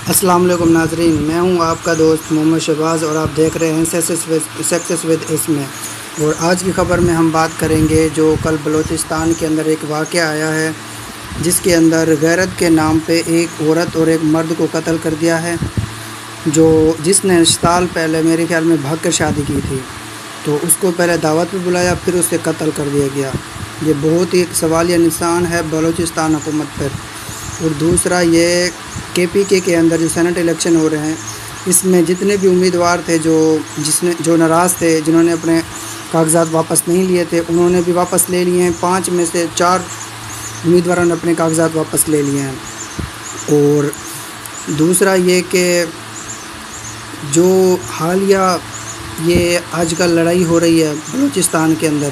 السلام علیکم ناظرین، میں ہوں آپ کا دوست محمد شہباز اور آپ دیکھ رہے ہیں سکسیس ود اس میں۔ اور آج کی خبر میں ہم بات کریں گے جو کل بلوچستان کے اندر ایک واقعہ آیا ہے، جس کے اندر غیرت کے نام پہ ایک عورت اور ایک مرد کو قتل کر دیا ہے، جس نے سال پہلے میرے خیال میں بھاگ کر شادی کی تھی، تو اس کو پہلے دعوت پہ بلایا، پھر اسے قتل کر دیا گیا۔ یہ بہت ہی ایک سوالیہ نشان ہے بلوچستان حکومت پر۔ اور دوسرا یہ کے پی کے اندر جو سینٹ الیکشن ہو رہے ہیں، اس میں جتنے بھی امیدوار تھے جو ناراض تھے، جنہوں نے اپنے کاغذات واپس نہیں لیے تھے، انہوں نے بھی واپس لے لیے ہیں۔ 5 میں سے 4 امیدواروں نے اپنے کاغذات واپس لے لیے ہیں۔ اور دوسرا یہ کہ جو حالیہ یہ آج کل لڑائی ہو رہی ہے بلوچستان کے اندر،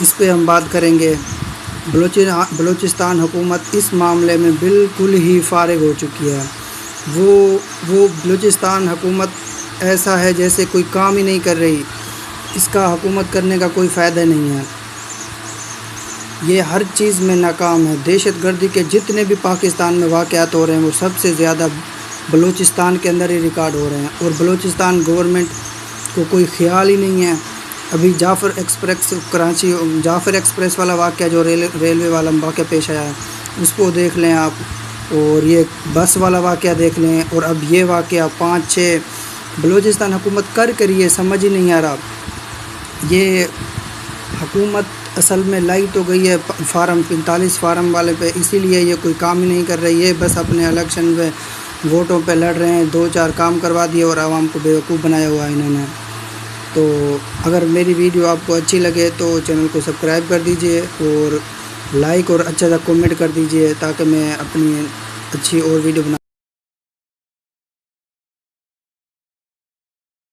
اس پہ ہم بات کریں گے۔ بلوچستان حکومت اس معاملے میں بالکل ہی فارغ ہو چکی ہے۔ وہ بلوچستان حکومت ایسا ہے جیسے کوئی کام ہی نہیں کر رہی، اس کا حکومت کرنے کا کوئی فائدہ نہیں ہے۔ یہ ہر چیز میں ناکام ہے۔ دہشت گردی کے جتنے بھی پاکستان میں واقعات ہو رہے ہیں، وہ سب سے زیادہ بلوچستان کے اندر ہی ریکارڈ ہو رہے ہیں، اور بلوچستان گورنمنٹ کو کوئی خیال ہی نہیں ہے۔ ابھی جعفر ایکسپریس والا واقعہ جو ریلوے والا واقعہ پیش آیا ہے، اس کو دیکھ لیں آپ، اور یہ بس والا واقعہ دیکھ لیں، اور اب یہ واقعہ 5-6 بلوچستان حکومت کر یہ سمجھ ہی نہیں آ رہا۔ یہ حکومت اصل میں لائی تو گئی ہے فارم 45 فارم والے پہ، اسی لیے یہ کوئی کام ہی نہیں کر رہی ہے، بس اپنے الیکشن پہ ووٹوں پہ لڑ رہے ہیں۔ 2-4 کام کروا دیے اور عوام کو بیوقوف بنایا ہوا ہے انہوں نے۔ تو اگر میری ویڈیو آپ کو اچھی لگے تو چینل کو سبسکرائب کر دیجئے، اور لائک اور اچھا سا کومنٹ کر دیجئے، تاکہ میں اپنی اچھی اور ویڈیو بنا